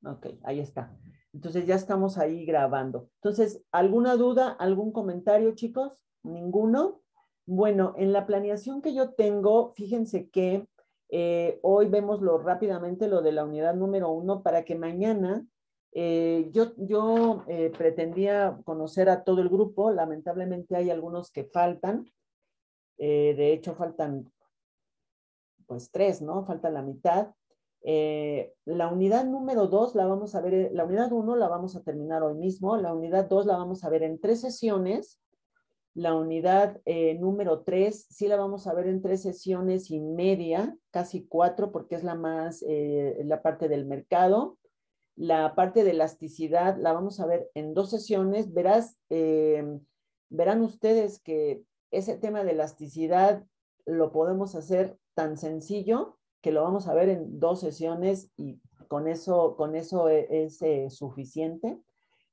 Ok, ahí está. Entonces ya estamos ahí grabando. Entonces, ¿alguna duda, algún comentario, chicos? ¿Ninguno? Bueno, en la planeación que yo tengo, fíjense que hoy vemos rápidamente lo de la unidad número 1 para que mañana yo pretendía conocer a todo el grupo. Lamentablemente hay algunos que faltan. De hecho, faltan pues 3, ¿no? Falta la mitad. La unidad número 2 la vamos a ver, la unidad 1 la vamos a terminar hoy mismo, la unidad 2 la vamos a ver en 3 sesiones, la unidad número 3 sí la vamos a ver en 3 sesiones y media, casi 4 porque es la parte del mercado. La parte de elasticidad la vamos a ver en 2 sesiones. Verán ustedes que ese tema de elasticidad lo podemos hacer tan sencillo que lo vamos a ver en 2 sesiones y con eso es suficiente.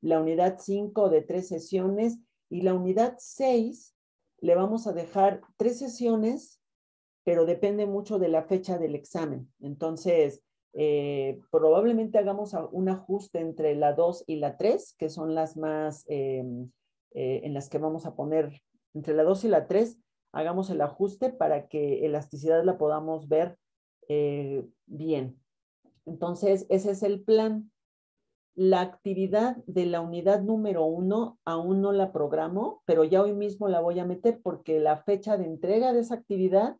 La unidad 5 de 3 sesiones y la unidad 6 le vamos a dejar 3 sesiones, pero depende mucho de la fecha del examen. Entonces, probablemente hagamos un ajuste entre la 2 y la 3, que son las más en las que vamos a poner entre la 2 y la 3, hagamos el ajuste para que elasticidad la podamos ver bien. Entonces, ese es el plan. La actividad de la unidad número 1 aún no la programo, pero ya hoy mismo la voy a meter porque la fecha de entrega de esa actividad,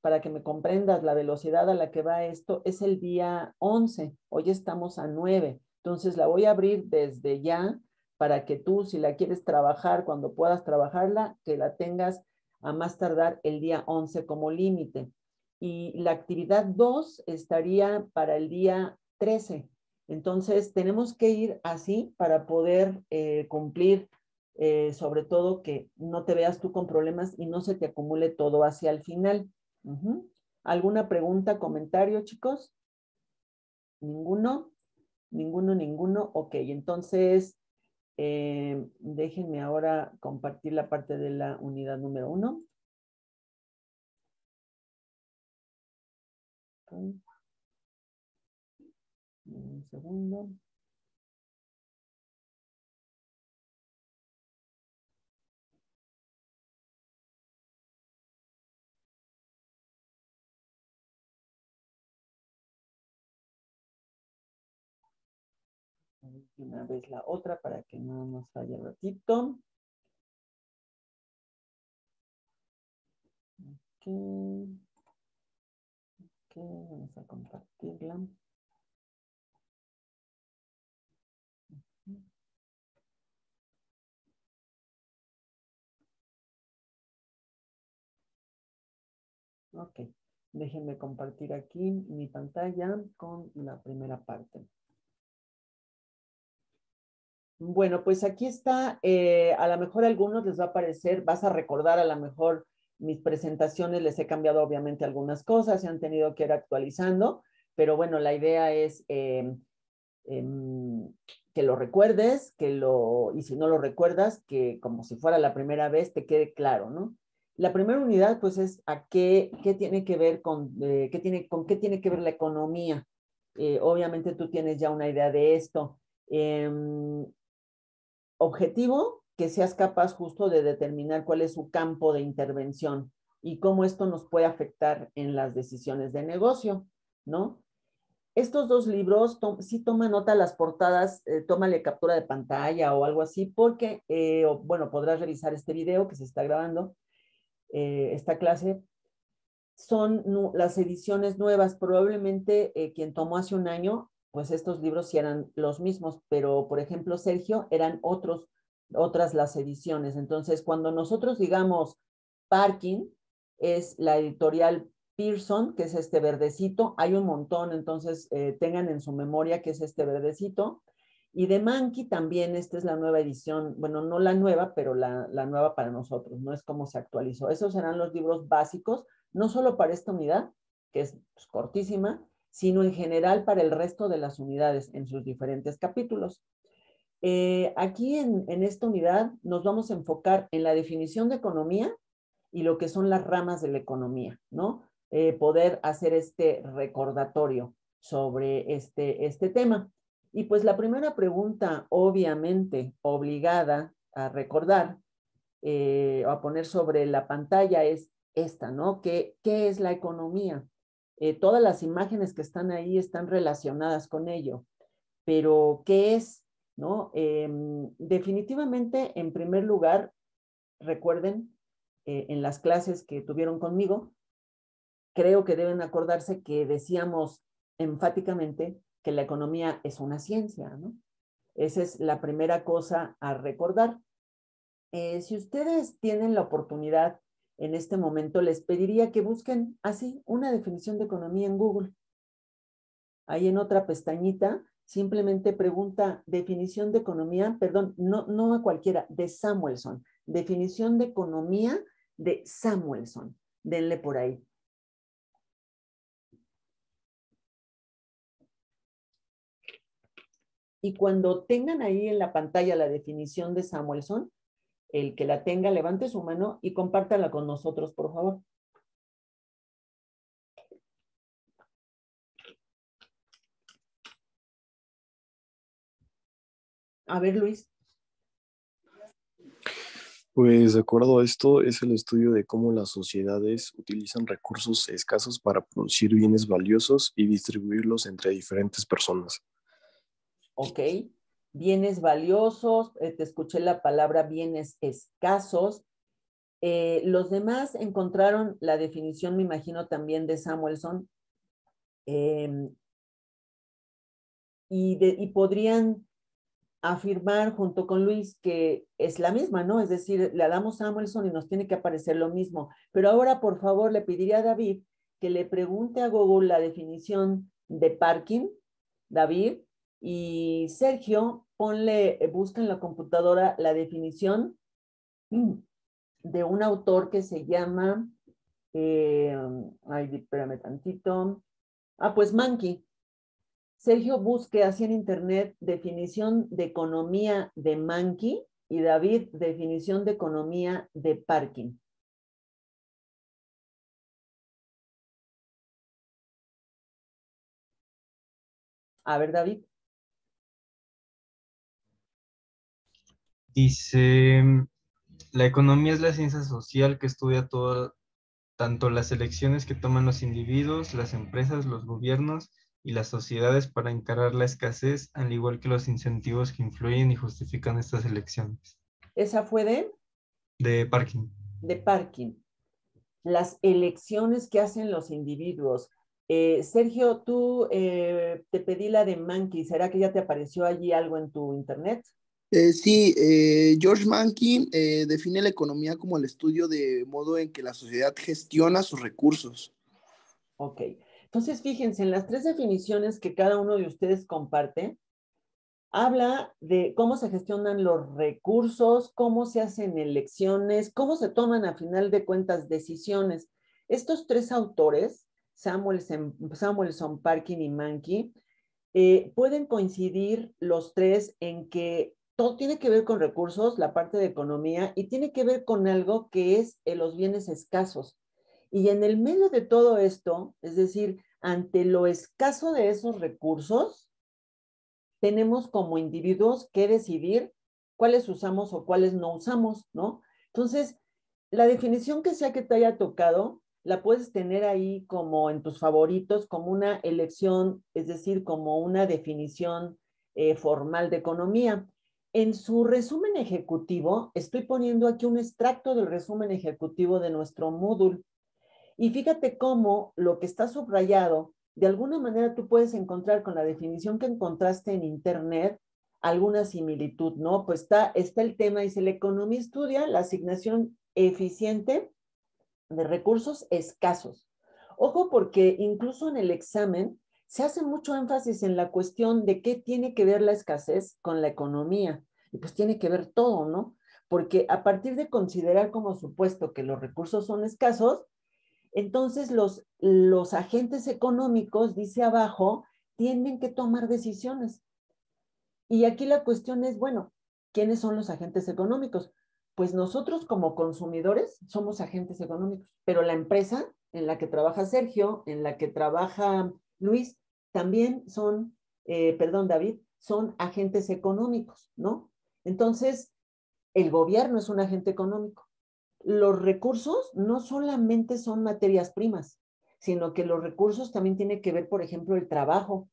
para que me comprendas la velocidad a la que va esto, es el día 11. Hoy estamos a 9. Entonces la voy a abrir desde ya para que tú, si la quieres trabajar, cuando puedas trabajarla, que la tengas a más tardar el día 11 como límite. Y la actividad 2 estaría para el día 13. Entonces tenemos que ir así para poder cumplir, sobre todo que no te veas tú con problemas y no se te acumule todo hacia el final. ¿Alguna pregunta, comentario, chicos? ¿Ninguno? Ninguno. Ok, entonces déjenme ahora compartir la parte de la unidad número 1. Okay. Un segundo. Una vez la otra para que no nos falle el ratito. Ok. Ok, vamos a compartirla. Ok, déjenme compartir aquí mi pantalla con la primera parte. Bueno, pues aquí está, a lo mejor a algunos les va a parecer, vas a recordar a lo mejor mis presentaciones, les he cambiado obviamente algunas cosas, se han tenido que ir actualizando, pero bueno, la idea es que lo recuerdes, y si no lo recuerdas, que como si fuera la primera vez te quede claro, ¿no? La primera unidad, pues, es qué tiene que ver con qué tiene que ver la economía. Obviamente tú tienes ya una idea de esto. Objetivo, que seas capaz justo de determinar cuál es su campo de intervención y cómo esto nos puede afectar en las decisiones de negocio, ¿no? Estos dos libros, sí toma nota las portadas, tómale captura de pantalla o algo así, porque, bueno, podrás revisar este video que se está grabando, esta clase. Son las ediciones nuevas, probablemente quien tomó hace un año, pues estos libros sí eran los mismos, pero por ejemplo Sergio eran otras las ediciones. Entonces, cuando nosotros digamos Parking, es la editorial Pearson, que es este verdecito, hay un montón, entonces tengan en su memoria que es este verdecito. Y de Mankey también, esta es la nueva edición, bueno, no la nueva, pero la nueva para nosotros, no es como se actualizó. Esos serán los libros básicos, no solo para esta unidad, que es pues, cortísima, sino en general para el resto de las unidades en sus diferentes capítulos. Aquí en esta unidad nos vamos a enfocar en la definición de economía y lo que son las ramas de la economía, ¿no? Poder hacer este recordatorio. sobre este tema. Y pues la primera pregunta, obviamente, obligada a recordar o a poner sobre la pantalla es esta, ¿no? ¿Qué es la economía? Todas las imágenes que están ahí están relacionadas con ello, pero ¿qué es? ¿No? Definitivamente, en primer lugar, recuerden, en las clases que tuvieron conmigo, creo que deben acordarse que decíamos enfáticamente que la economía es una ciencia, ¿no? Esa es la primera cosa a recordar. Si ustedes tienen la oportunidad en este momento, les pediría que busquen así una definición de economía en Google. Ahí en otra pestañita, simplemente pregunta definición de economía, perdón, no a cualquiera, de Samuelson. Definición de economía de Samuelson. Denle por ahí. Y cuando tengan ahí en la pantalla la definición de Samuelson, el que la tenga, levante su mano y compártala con nosotros, por favor. A ver, Luis. Pues de acuerdo a esto, es el estudio de cómo las sociedades utilizan recursos escasos para producir bienes valiosos y distribuirlos entre diferentes personas. Ok. Bienes valiosos, te escuché la palabra bienes escasos. Los demás encontraron la definición, me imagino, también de Samuelson, y podrían afirmar junto con Luis que es la misma, ¿no? Es decir, le damos Samuelson y nos tiene que aparecer lo mismo. Pero ahora, por favor, le pediría a David que le pregunte a Google la definición de parking, David, y Sergio, busca en la computadora la definición de un autor que se llama, espérame tantito, pues Mankey. Sergio busque así en internet definición de economía de Mankey y David definición de economía de parking. A ver, David. Dice, la economía es la ciencia social que estudia tanto las elecciones que toman los individuos, las empresas, los gobiernos y las sociedades para encarar la escasez, al igual que los incentivos que influyen y justifican estas elecciones. Esa fue De Parkin. de parking. Las elecciones que hacen los individuos. Sergio, tú te pedí la de Mankey. ¿Será que ya te apareció allí algo en tu internet? Sí, George Mankey define la economía como el estudio de modo en que la sociedad gestiona sus recursos. Ok. Entonces, fíjense, en las tres definiciones que cada uno de ustedes comparte, habla de cómo se gestionan los recursos, cómo se hacen elecciones, cómo se toman a final de cuentas decisiones. Estos tres autores, Samuelson, Parkin y Mankey, pueden coincidir los tres en que todo tiene que ver con recursos, la parte de economía, y tiene que ver con algo que es los bienes escasos. Y en el medio de todo esto, es decir, ante lo escaso de esos recursos, tenemos como individuos que decidir cuáles usamos o cuáles no usamos, ¿no? Entonces, la definición que sea que te haya tocado, la puedes tener ahí como en tus favoritos, como una elección, es decir, como una definición formal de economía. En su resumen ejecutivo, estoy poniendo aquí un extracto del resumen ejecutivo de nuestro módulo. Y fíjate cómo lo que está subrayado, de alguna manera tú puedes encontrar con la definición que encontraste en internet alguna similitud, ¿no? Pues está el tema, dice, la economía estudia la asignación eficiente de recursos escasos. Ojo, porque incluso en el examen se hace mucho énfasis en la cuestión de qué tiene que ver la escasez con la economía. Y pues tiene que ver todo, ¿no? Porque a partir de considerar como supuesto que los recursos son escasos, entonces los agentes económicos, dice abajo, tienen que tomar decisiones. Y aquí la cuestión es, bueno, ¿quiénes son los agentes económicos? Pues nosotros como consumidores somos agentes económicos, pero la empresa en la que trabaja Sergio, en la que trabaja Luis, también son, perdón, David, son agentes económicos, ¿no? Entonces, el gobierno es un agente económico. Los recursos no solamente son materias primas, sino que los recursos también tienen que ver, por ejemplo, el trabajo.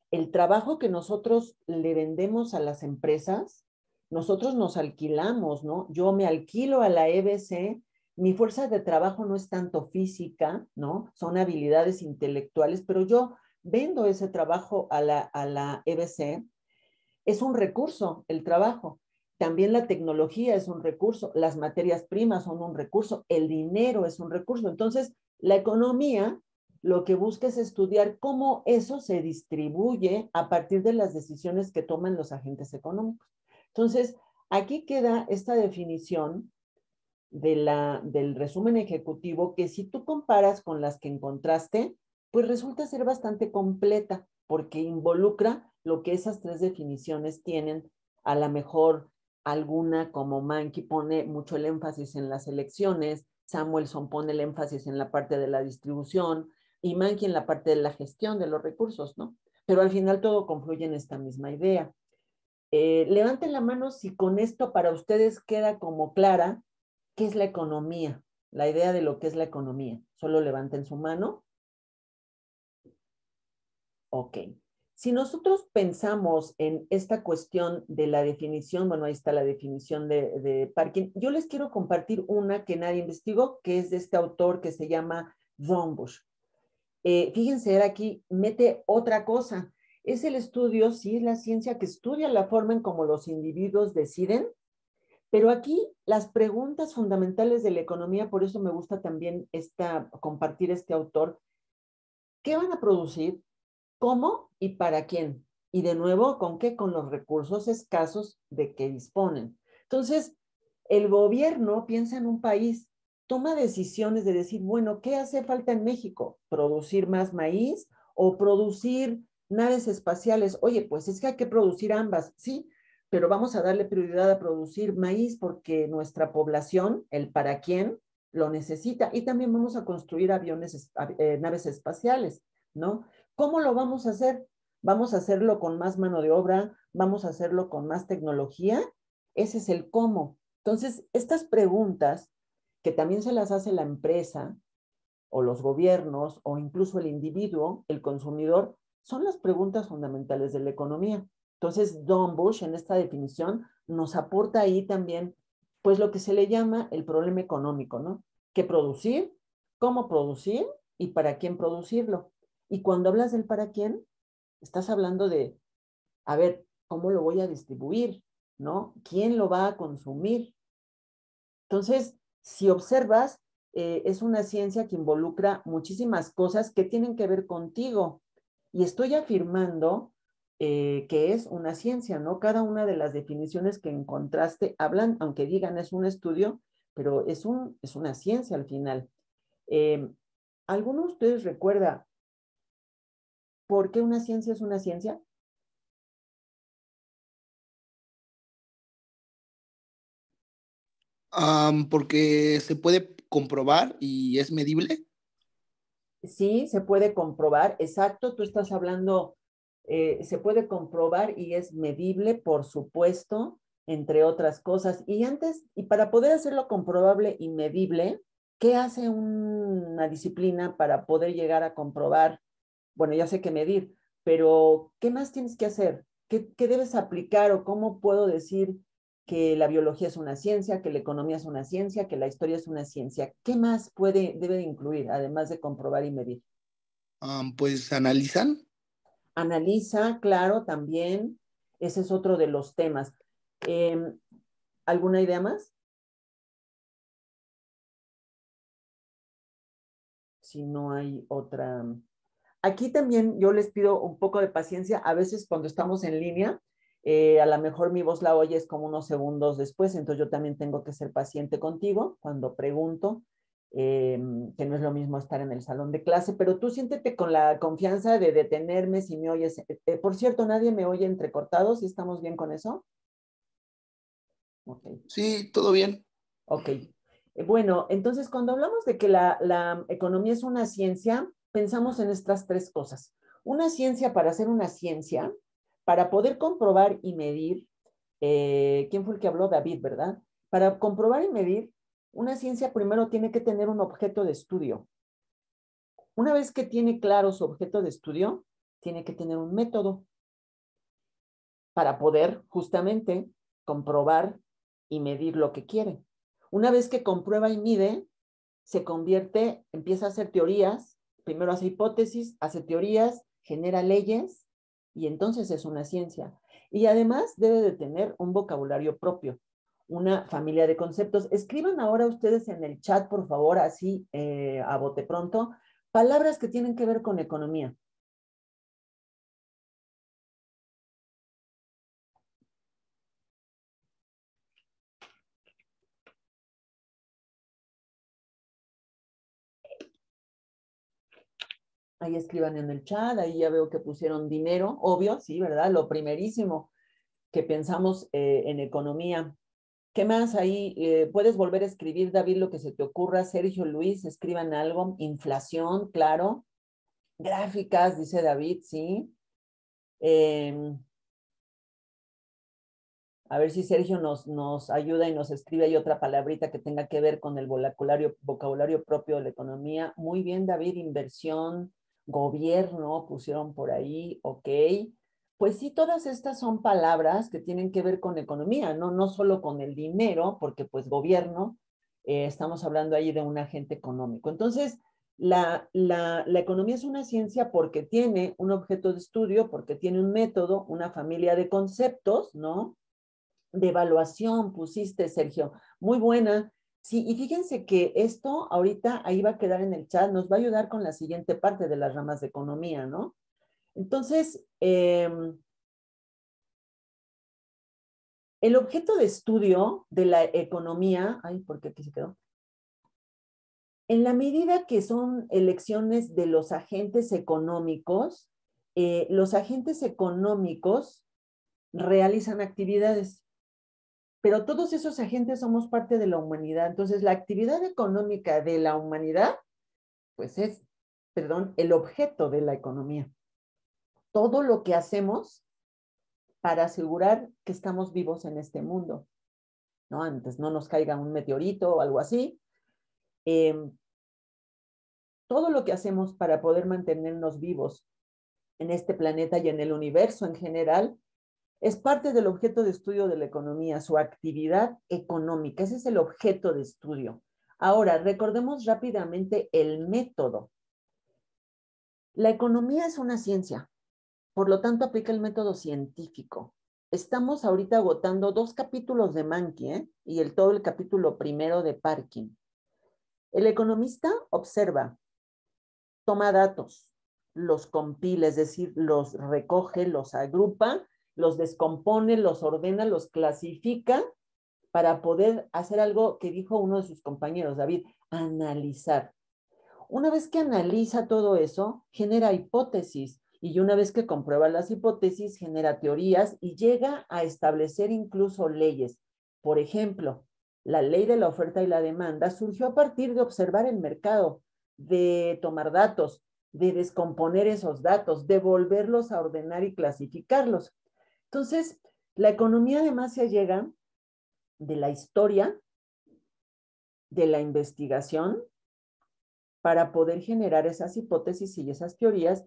El trabajo que nosotros le vendemos a las empresas, nosotros nos alquilamos, ¿no? Yo me alquilo a la EBC, mi fuerza de trabajo no es tanto física, ¿no? Son habilidades intelectuales, pero yo vendo ese trabajo a la EBC. Es un recurso el trabajo. También la tecnología es un recurso, las materias primas son un recurso, el dinero es un recurso. Entonces, la economía lo que busca es estudiar cómo eso se distribuye a partir de las decisiones que toman los agentes económicos. Entonces, aquí queda esta definición del resumen ejecutivo que si tú comparas con las que encontraste, pues resulta ser bastante completa porque involucra lo que esas tres definiciones tienen. A lo mejor alguna como Mankey pone mucho el énfasis en las elecciones, Samuelson pone el énfasis en la parte de la distribución y Mankey en la parte de la gestión de los recursos, ¿no? Pero al final todo confluye en esta misma idea. Levanten la mano si con esto para ustedes queda como clara qué es la economía, la idea de lo que es la economía. Solo levanten su mano. Ok. Si nosotros pensamos en esta cuestión de la definición, bueno, ahí está la definición de Parkin, yo les quiero compartir una que nadie investigó, que es de este autor que se llama Dombush. Fíjense, aquí mete otra cosa. Es el estudio, sí, es la ciencia que estudia la forma en cómo los individuos deciden, pero aquí las preguntas fundamentales de la economía, por eso me gusta también compartir este autor, ¿qué van a producir? ¿Cómo y para quién? Y de nuevo, ¿con qué? Con los recursos escasos de que disponen. Entonces, el gobierno piensa en un país, toma decisiones de decir, bueno, ¿qué hace falta en México? ¿Producir más maíz o producir naves espaciales? Oye, pues es que hay que producir ambas, sí, pero vamos a darle prioridad a producir maíz porque nuestra población, el para quién, lo necesita. Y también vamos a construir naves espaciales, ¿no? ¿Cómo lo vamos a hacer? ¿Vamos a hacerlo con más mano de obra? ¿Vamos a hacerlo con más tecnología? Ese es el cómo. Entonces, estas preguntas que también se las hace la empresa o los gobiernos o incluso el individuo, el consumidor, son las preguntas fundamentales de la economía. Entonces, Dombush en esta definición nos aporta ahí también, pues lo que se le llama el problema económico, ¿no? ¿Qué producir? ¿Cómo producir? ¿Y para quién producirlo? Y cuando hablas del para quién, estás hablando de, a ver, ¿cómo lo voy a distribuir? ¿No? ¿Quién lo va a consumir? Entonces, si observas, es una ciencia que involucra muchísimas cosas que tienen que ver contigo. Y estoy afirmando que es una ciencia, ¿no? Cada una de las definiciones que encontraste hablan, aunque digan es un estudio, pero es una ciencia al final. ¿Alguno de ustedes recuerda por qué una ciencia es una ciencia? Porque se puede comprobar y es medible. Sí, se puede comprobar, exacto, tú estás hablando, se puede comprobar y es medible, por supuesto, entre otras cosas. Y para poder hacerlo comprobable y medible, ¿qué hace una disciplina para poder llegar a comprobar? Bueno, ya sé qué medir, pero ¿qué más tienes que hacer? ¿Qué debes aplicar o cómo puedo decir que la biología es una ciencia, que la economía es una ciencia, que la historia es una ciencia? ¿Qué más debe de incluir, además de comprobar y medir? Pues analizan. Analiza, claro, también. Ese es otro de los temas. ¿Alguna idea más? Si no hay otra. Aquí también yo les pido un poco de paciencia. A veces cuando estamos en línea, a lo mejor mi voz la oyes como unos segundos después, entonces yo también tengo que ser paciente contigo cuando pregunto, que no es lo mismo estar en el salón de clase, pero tú siéntete con la confianza de detenerme si me oyes. Por cierto, nadie me oye entrecortado, ¿sí estamos bien con eso? Ok. Sí, todo bien. Ok. Bueno, entonces cuando hablamos de que la economía es una ciencia, pensamos en estas tres cosas. Una ciencia, para hacer una ciencia, para poder comprobar y medir, ¿quién fue el que habló? David, ¿verdad? Para comprobar y medir, una ciencia primero tiene que tener un objeto de estudio. Una vez que tiene claro su objeto de estudio, tiene que tener un método para poder justamente comprobar y medir lo que quiere. Una vez que comprueba y mide, se convierte, empieza a hacer teorías, primero hace hipótesis, hace teorías, genera leyes y entonces es una ciencia. Y además debe de tener un vocabulario propio, una familia de conceptos. Escriban ahora ustedes en el chat, por favor, así a bote pronto, palabras que tienen que ver con economía. Ahí escriban en el chat, ahí ya veo que pusieron dinero, obvio, sí, ¿verdad? Lo primerísimo que pensamos en economía. ¿Qué más ahí? Puedes volver a escribir, David, lo que se te ocurra. Sergio, Luis, escriban algo. Inflación, claro. Gráficas, dice David, sí. A ver si Sergio nos ayuda y nos escribe ahí otra palabrita que tenga que ver con el vocabulario propio de la economía. Muy bien, David, inversión, gobierno, pusieron por ahí, ok. Pues sí, todas estas son palabras que tienen que ver con economía, no solo con el dinero, porque pues gobierno, estamos hablando ahí de un agente económico. Entonces, la economía es una ciencia porque tiene un objeto de estudio, porque tiene un método, una familia de conceptos, ¿no? De evaluación pusiste, Sergio. Muy buena. Sí, y fíjense que esto ahorita ahí va a quedar en el chat, nos va a ayudar con la siguiente parte de las ramas de economía, ¿no? Entonces, el objeto de estudio de la economía, ay, ¿por qué aquí se quedó? En la medida que son elecciones de los agentes económicos realizan actividades. Pero todos esos agentes somos parte de la humanidad. Entonces, la actividad económica de la humanidad, pues es, perdón, el objeto de la economía. Todo lo que hacemos para asegurar que estamos vivos en este mundo, ¿no? Antes no nos caiga un meteorito o algo así. Todo lo que hacemos para poder mantenernos vivos en este planeta y en el universo en general es parte del objeto de estudio de la economía, su actividad económica. Ese es el objeto de estudio. Ahora, recordemos rápidamente el método. La economía es una ciencia, por lo tanto aplica el método científico. Estamos ahorita agotando 2 capítulos de Mankey, y todo el capítulo primero de Parkin. El economista observa, toma datos, los compila, es decir, los recoge, los agrupa, los descompone, los ordena, los clasifica para poder hacer algo que dijo uno de sus compañeros, David, analizar. Una vez que analiza todo eso, genera hipótesis y una vez que comprueba las hipótesis, genera teorías y llega a establecer incluso leyes. Por ejemplo, la ley de la oferta y la demanda surgió a partir de observar el mercado, de tomar datos, de descomponer esos datos, de volverlos a ordenar y clasificarlos. Entonces, la economía además se llega de la historia, de la investigación, para poder generar esas hipótesis y esas teorías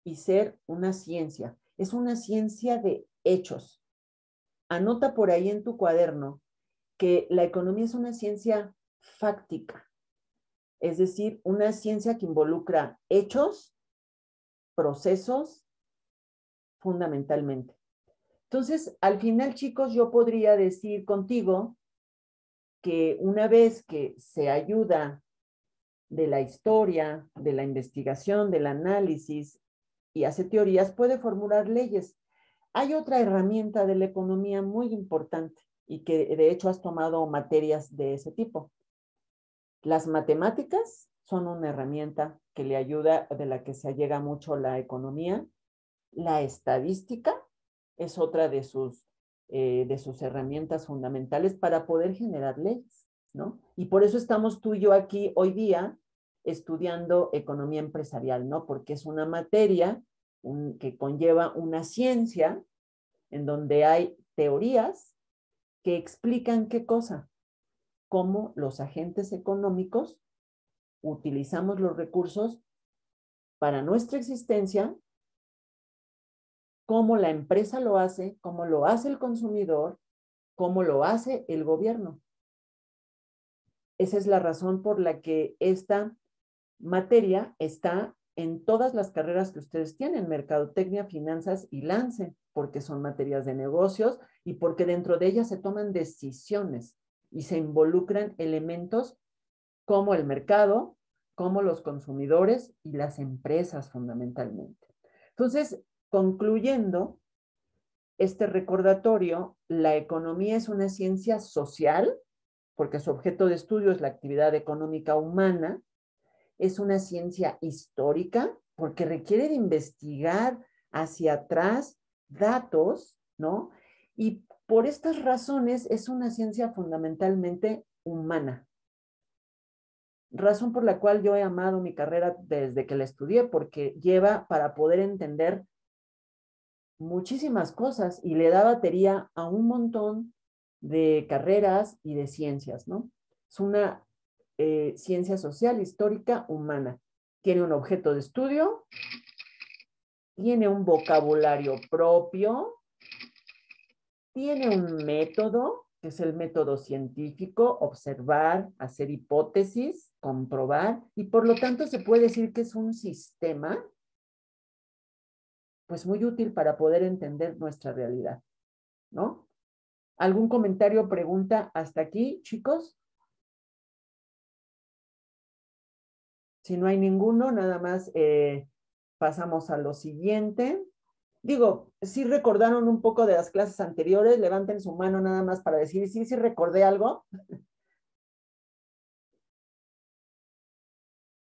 y ser una ciencia. Es una ciencia de hechos. Anota por ahí en tu cuaderno que la economía es una ciencia fáctica, es decir, una ciencia que involucra hechos, procesos, fundamentalmente. Entonces, al final, chicos, yo podría decir contigo que una vez que se ayuda de la historia, de la investigación, del análisis y hace teorías, puede formular leyes. Hay otra herramienta de la economía muy importante y que de hecho has tomado materias de ese tipo. Las matemáticas son una herramienta que le ayuda, de la que se allega mucho la economía. La estadística es otra de sus herramientas fundamentales para poder generar leyes, ¿no? Y por eso estamos tú y yo aquí hoy día estudiando economía empresarial, ¿no? Porque es una materia que conlleva una ciencia en donde hay teorías que explican qué cosa, cómo los agentes económicos utilizamos los recursos para nuestra existencia, cómo la empresa lo hace, cómo lo hace el consumidor, cómo lo hace el gobierno. Esa es la razón por la que esta materia está en todas las carreras que ustedes tienen, mercadotecnia, finanzas y lance, porque son materias de negocios y porque dentro de ellas se toman decisiones y se involucran elementos como el mercado, como los consumidores y las empresas fundamentalmente. Entonces, concluyendo este recordatorio, la economía es una ciencia social, porque su objeto de estudio es la actividad económica humana, es una ciencia histórica, porque requiere de investigar hacia atrás datos, ¿no? Y por estas razones es una ciencia fundamentalmente humana. Razón por la cual yo he amado mi carrera desde que la estudié, porque lleva para poder entender muchísimas cosas y le da batería a un montón de carreras y de ciencias, ¿no? Es una ciencia social, histórica, humana. Tiene un objeto de estudio, tiene un vocabulario propio, tiene un método, que es el método científico, observar, hacer hipótesis, comprobar, y por lo tanto se puede decir que es un sistema, pues muy útil para poder entender nuestra realidad, ¿no? ¿Algún comentario o pregunta hasta aquí, chicos? Si no hay ninguno, nada más pasamos a lo siguiente. Digo, si recordaron un poco de las clases anteriores, levanten su mano nada más para decir, sí recordé algo.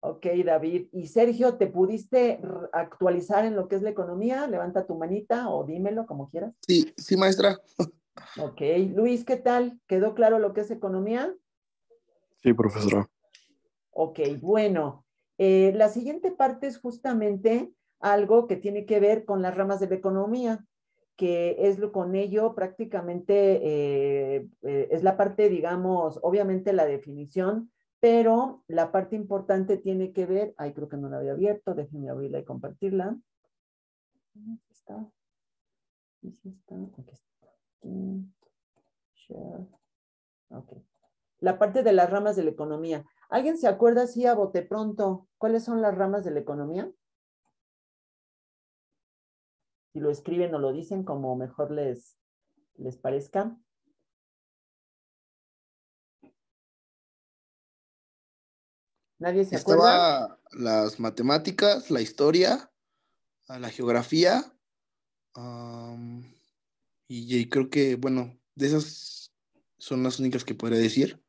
Ok, David. Y Sergio, ¿te pudiste actualizar en lo que es la economía? Levanta tu manita o dímelo como quieras. Sí, sí, maestra. Ok, Luis, ¿qué tal? ¿Quedó claro lo que es economía? Sí, profesora. Ok, bueno, la siguiente parte es justamente algo que tiene que ver con las ramas de la economía, que es con ello prácticamente, es la parte, digamos, obviamente la definición, pero la parte importante tiene que ver, ay, creo que no la había abierto, déjenme abrirla y compartirla. ¿Dónde está? ¿Dónde está? Aquí está. Share. Ok. La parte de las ramas de la economía. ¿Alguien se acuerda así a bote pronto cuáles son las ramas de la economía? Si lo escriben o lo dicen como mejor les parezca. ¿Nadie se acuerda? Estaba las matemáticas, la historia, la geografía, y creo que, bueno, de esas son las únicas que podría decir.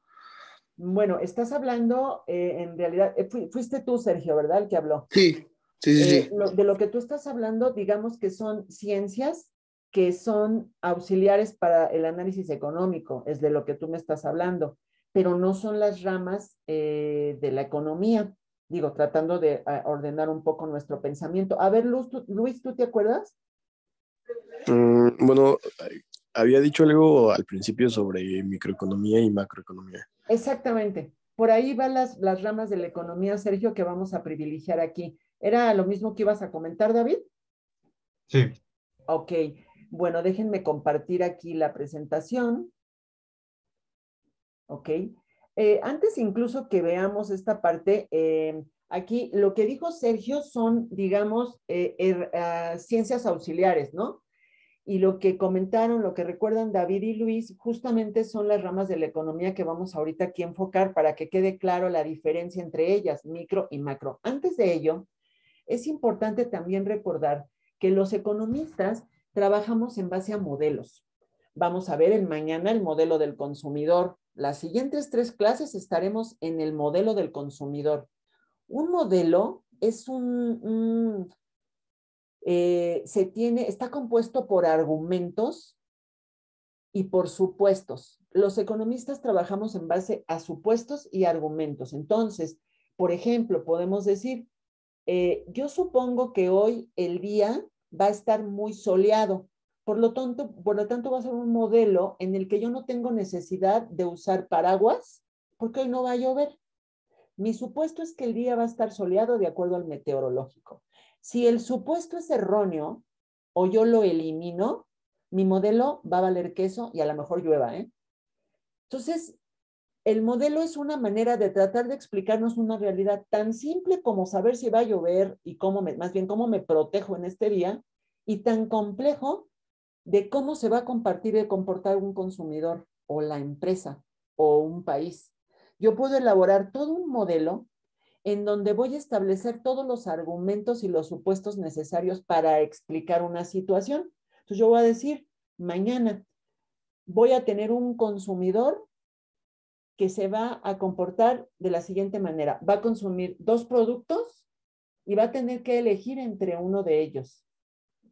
Bueno, estás hablando, en realidad, fuiste tú, Sergio, ¿verdad? El que habló. Sí, sí, sí, sí. De lo que tú estás hablando, digamos que son ciencias que son auxiliares para el análisis económico, es de lo que tú me estás hablando, pero no son las ramas de la economía. Digo, tratando de ordenar un poco nuestro pensamiento. A ver, Luis, ¿tú te acuerdas? Bueno, había dicho algo al principio sobre microeconomía y macroeconomía. Exactamente. Por ahí van las ramas de la economía, Sergio, que vamos a privilegiar aquí. ¿Era lo mismo que ibas a comentar, David? Sí. Ok. Bueno, déjenme compartir aquí la presentación. Ok. Antes incluso que veamos esta parte, aquí lo que dijo Sergio son, digamos, ciencias auxiliares, ¿no? Y lo que comentaron, lo que recuerdan David y Luis, justamente son las ramas de la economía que vamos ahorita aquí a enfocar para que quede claro la diferencia entre ellas, micro y macro. Antes de ello, es importante también recordar que los economistas trabajamos en base a modelos. Vamos a ver mañana el modelo del consumidor. Las siguientes 3 clases estaremos en el modelo del consumidor. Un modelo es está compuesto por argumentos y por supuestos. Los economistas trabajamos en base a supuestos y argumentos. Entonces, por ejemplo, podemos decir, Yo supongo que hoy el día va a estar muy soleado. Por lo tanto, va a ser un modelo en el que yo no tengo necesidad de usar paraguas porque hoy no va a llover. Mi supuesto es que el día va a estar soleado de acuerdo al meteorológico. Si el supuesto es erróneo o yo lo elimino, mi modelo va a valer queso y a lo mejor llueva, ¿eh? Entonces, el modelo es una manera de tratar de explicarnos una realidad tan simple como saber si va a llover y más bien cómo me protejo en este día, y tan complejo de cómo se va a comportar un consumidor o la empresa o un país. Yo puedo elaborar todo un modelo en donde voy a establecer todos los argumentos y los supuestos necesarios para explicar una situación. Entonces yo voy a decir, mañana voy a tener un consumidor que se va a comportar de la siguiente manera. Va a consumir 2 productos y va a tener que elegir entre uno de ellos.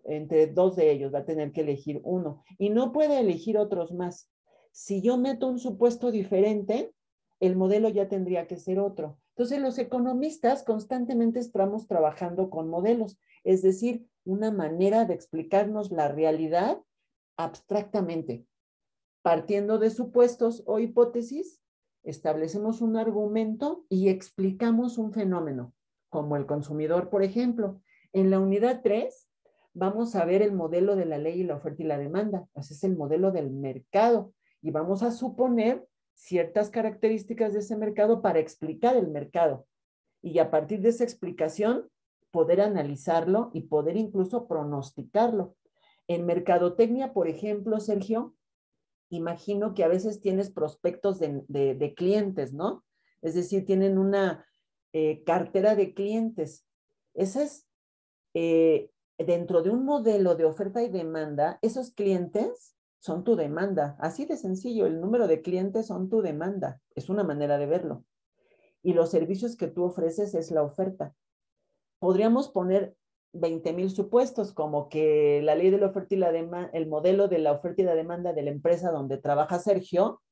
Entre 2 de ellos va a tener que elegir uno. Y no puede elegir otros más. Si yo meto un supuesto diferente, el modelo ya tendría que ser otro. Entonces, los economistas constantemente estamos trabajando con modelos, es decir, una manera de explicarnos la realidad abstractamente. Partiendo de supuestos o hipótesis, establecemos un argumento y explicamos un fenómeno, como el consumidor, por ejemplo. En la unidad 3 vamos a ver el modelo de la ley y la oferta y la demanda. Ese es el modelo del mercado y vamos a suponer ciertas características de ese mercado para explicar el mercado. Y a partir de esa explicación, poder analizarlo y poder incluso pronosticarlo. En mercadotecnia, por ejemplo, Sergio, imagino que a veces tienes prospectos de clientes, ¿no? Es decir, tienen una cartera de clientes. Esa es, dentro de un modelo de oferta y demanda, esos clientes son tu demanda. Así de sencillo, el número de clientes son tu demanda. Es una manera de verlo. Y los servicios que tú ofreces es la oferta. Podríamos poner 20,000 supuestos, como que la ley de la oferta y la demanda, el modelo de la oferta y la demanda de la empresa donde trabaja Sergio,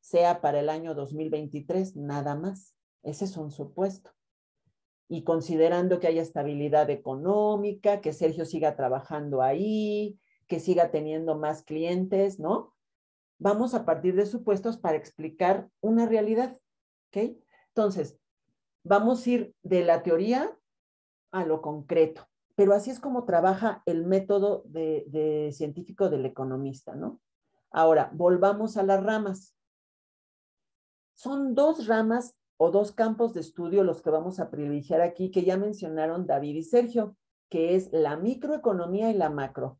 sea para el año 2023, nada más. Ese es un supuesto. Y considerando que haya estabilidad económica, que Sergio siga trabajando ahí, que siga teniendo más clientes, ¿no? Vamos a partir de supuestos para explicar una realidad, ¿ok? Entonces, vamos a ir de la teoría a lo concreto. Pero así es como trabaja el método de científico del economista, ¿no? Ahora, volvamos a las ramas. Son 2 ramas o 2 campos de estudio los que vamos a privilegiar aquí, que ya mencionaron David y Sergio, que es la microeconomía y la macro.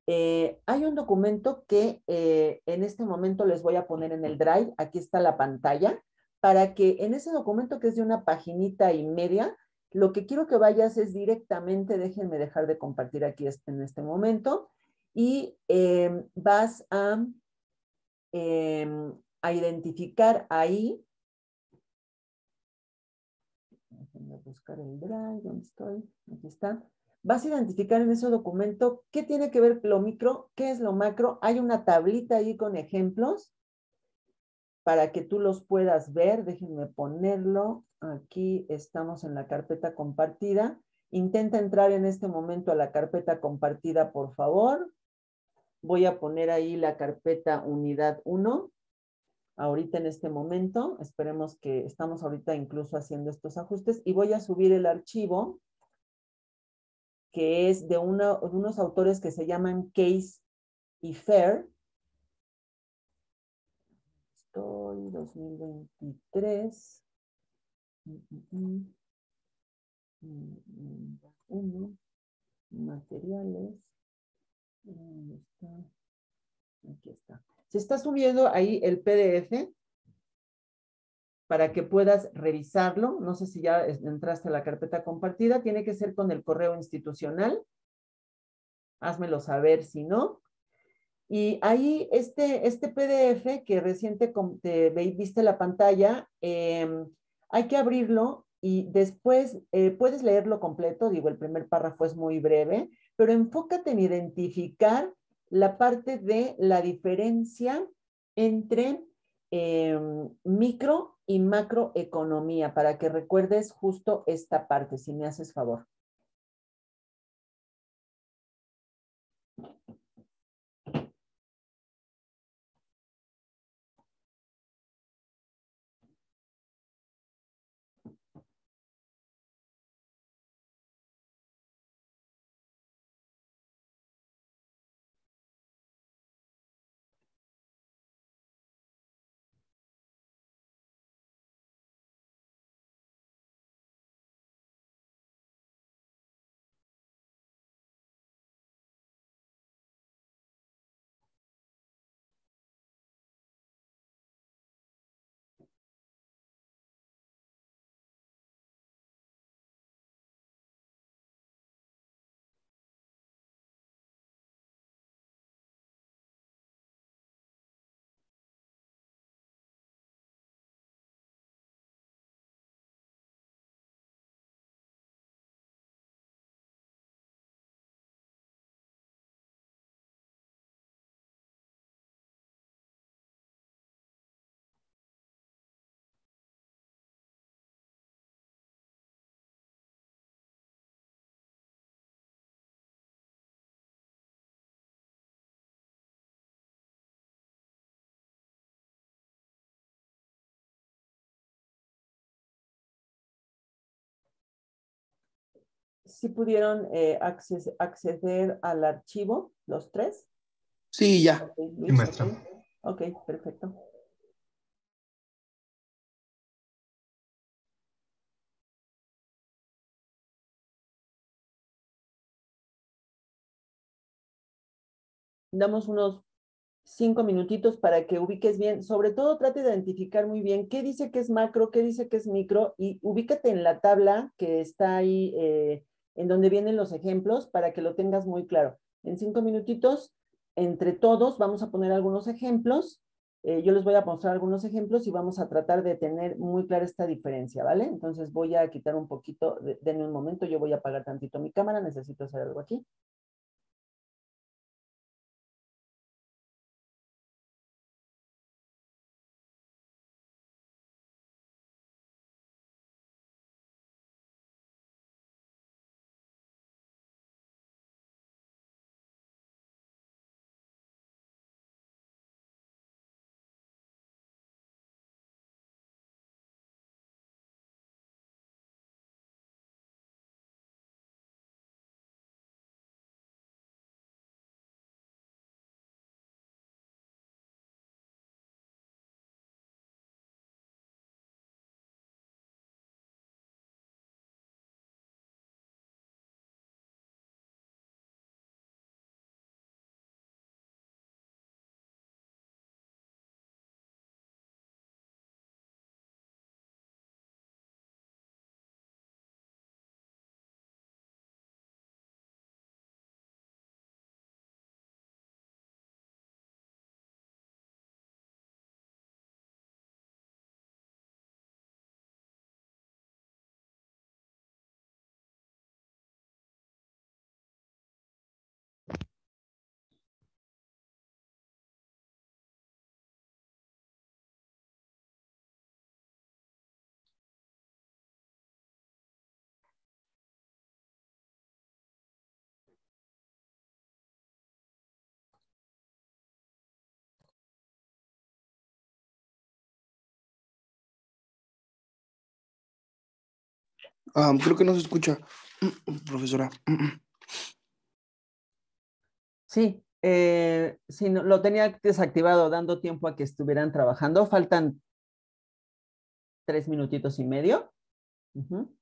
Hay un documento que en este momento les voy a poner en el Drive, aquí está la pantalla, para que en ese documento, que es de una paginita y media, lo que quiero que vayas es directamente, déjenme dejar de compartir aquí en este momento, y vas a identificar ahí, déjenme buscar el Drive, ¿dónde estoy? Aquí está. Vas a identificar en ese documento qué tiene que ver lo micro, qué es lo macro. Hay una tablita ahí con ejemplos para que tú los puedas ver. Déjenme ponerlo. Aquí estamos en la carpeta compartida. Intenta entrar en este momento a la carpeta compartida, por favor. Voy a poner ahí la carpeta unidad 1. Ahorita en este momento, esperemos que estamos ahorita incluso haciendo estos ajustes y voy a subir el archivo que es de unos autores que se llaman Case y Fair. Estoy 2023. Materiales. ¿Dónde está? Aquí está. Se está subiendo ahí el PDF para que puedas revisarlo. No sé si ya entraste a la carpeta compartida. Tiene que ser con el correo institucional. Házmelo saber si no. Y ahí este PDF que reciente te viste la pantalla, hay que abrirlo y después puedes leerlo completo. Digo, el primer párrafo es muy breve, pero enfócate en identificar la parte de la diferencia entre micro y macroeconomía, para que recuerdes justo esta parte, si me haces favor. ¿Sí pudieron acceder al archivo, los tres? Sí, ya. Ok, Sí, Luis, maestra. ok, perfecto. Damos unos 5 minutitos para que ubiques bien. Sobre todo, trate de identificar muy bien qué dice que es macro, qué dice que es micro, y ubícate en la tabla que está ahí, en donde vienen los ejemplos, para que lo tengas muy claro. En 5 minutitos, entre todos, vamos a poner algunos ejemplos. Yo les voy a mostrar algunos ejemplos y vamos a tratar de tener muy clara esta diferencia, ¿vale? Entonces voy a quitar un poquito, denme un momento, yo voy a apagar tantito mi cámara, necesito hacer algo aquí. Creo que no se escucha, profesora. Sí, sí, lo tenía desactivado, dando tiempo a que estuvieran trabajando. Faltan 3 minutitos y medio. Ujú.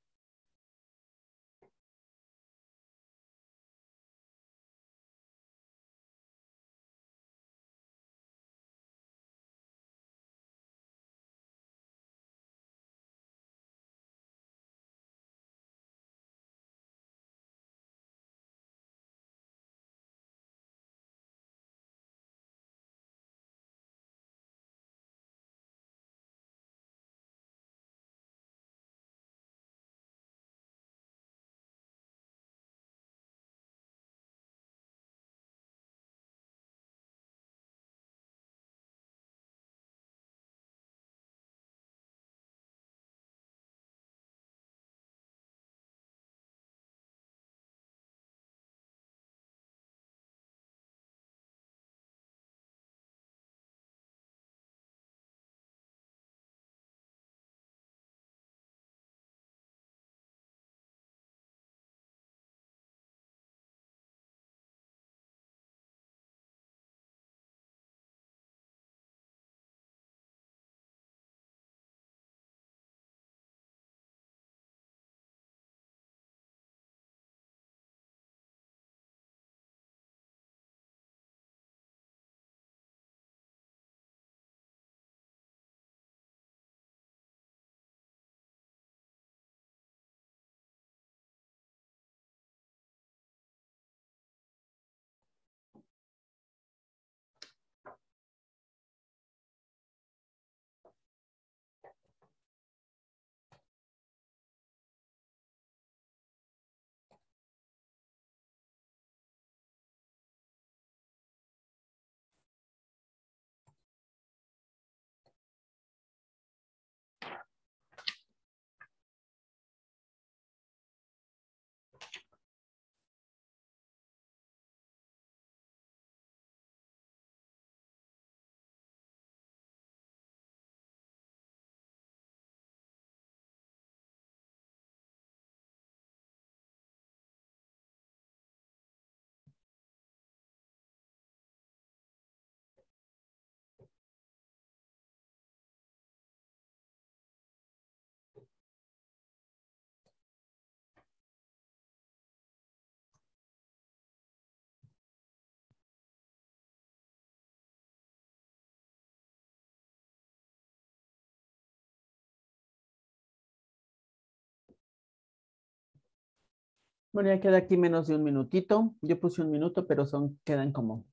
Bueno, ya queda aquí menos de un minutito. Yo puse un minuto, pero quedan como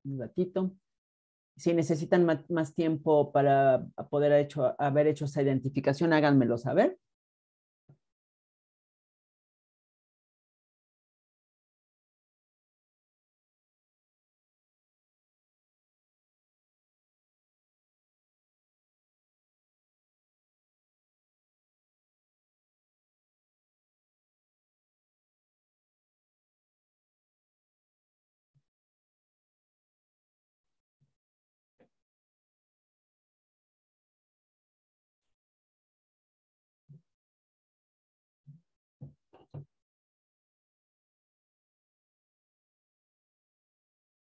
un ratito. Si necesitan más tiempo para poder haber hecho esa identificación, háganmelo saber.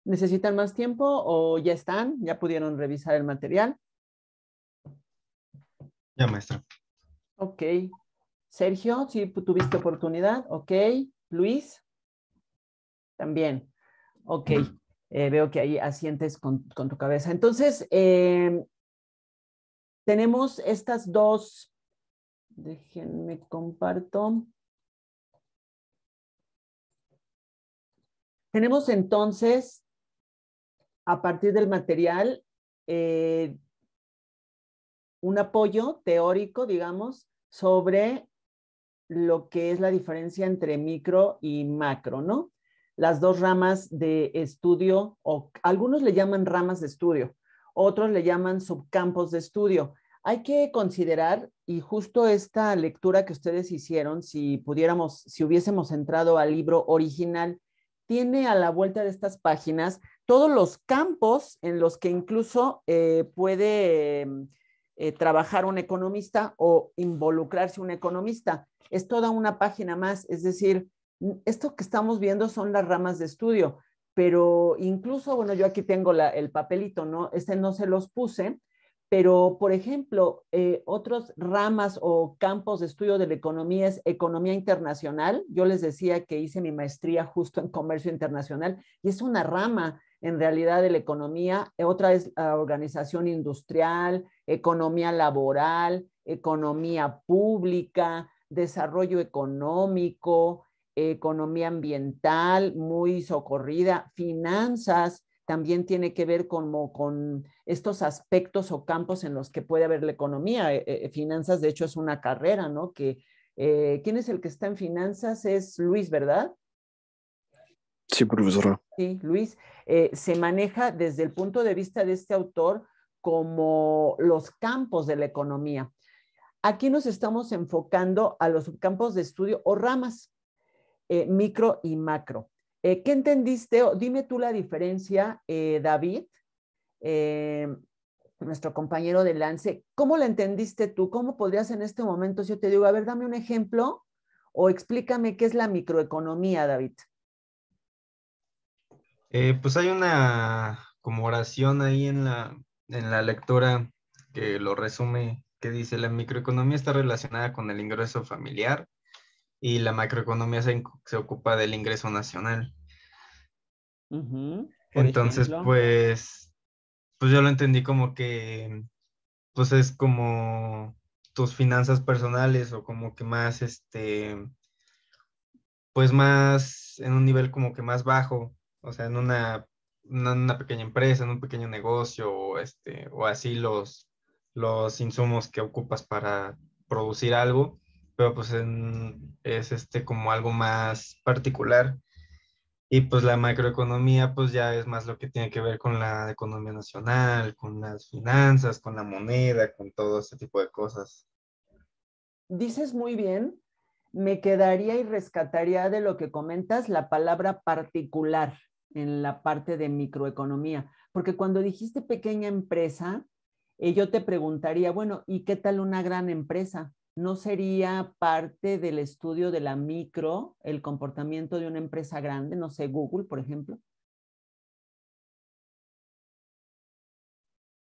¿Necesitan más tiempo o ya están? ¿Ya pudieron revisar el material? Ya, maestra. Ok. Sergio, sí, tuviste oportunidad. Ok. Luis, también. Ok. Veo que ahí asientes con tu cabeza. Entonces, tenemos estas dos. Déjenme comparto. Tenemos entonces, a partir del material, un apoyo teórico, digamos, sobre lo que es la diferencia entre micro y macro, ¿no? Las dos ramas de estudio, o algunos le llaman ramas de estudio, otros le llaman subcampos de estudio. Hay que considerar, y justo esta lectura que ustedes hicieron, si hubiésemos entrado al libro original, tiene a la vuelta de estas páginas todos los campos en los que incluso puede trabajar un economista o involucrarse un economista. Es toda una página más, es decir, esto que estamos viendo son las ramas de estudio, pero incluso, bueno, yo aquí tengo el papelito, ¿no? No se los puse, pero, por ejemplo, otras ramas o campos de estudio de la economía es economía internacional. Yo les decía que hice mi maestría justo en comercio internacional y es una rama en realidad de la economía. Otra es la organización industrial, economía laboral, economía pública, desarrollo económico, economía ambiental, muy socorrida, finanzas, también tiene que ver con estos aspectos o campos en los que puede haber la economía. Finanzas, de hecho, es una carrera, ¿no? ¿Quién es el que está en finanzas? Es Luis, ¿verdad? Sí, profesora. Sí, Luis. Se maneja desde el punto de vista de este autor como los campos de la economía. Aquí nos estamos enfocando a los subcampos de estudio o ramas, micro y macro. ¿Qué entendiste? Dime tú la diferencia, David, nuestro compañero de Lance. ¿Cómo la entendiste tú? ¿Cómo podrías en este momento, si yo te digo, a ver, dame un ejemplo o explícame qué es la microeconomía, David? Pues hay una como oración ahí en la lectura que lo resume, que dice: la microeconomía está relacionada con el ingreso familiar y la macroeconomía se ocupa del ingreso nacional. Por Entonces, ejemplo. pues yo lo entendí como que pues es como tus finanzas personales o como que más, pues más en un nivel como que más bajo, o sea, en una pequeña empresa, en un pequeño negocio, o así los insumos que ocupas para producir algo, pero pues es como algo más particular. Y pues la macroeconomía pues ya es más lo que tiene que ver con la economía nacional, con las finanzas, con la moneda, con todo ese tipo de cosas. Dices muy bien, me quedaría y rescataría de lo que comentas la palabra particular en la parte de microeconomía, porque cuando dijiste pequeña empresa, yo te preguntaría, bueno, ¿y qué tal una gran empresa? ¿No sería parte del estudio de la micro, el comportamiento de una empresa grande? No sé, Google, por ejemplo.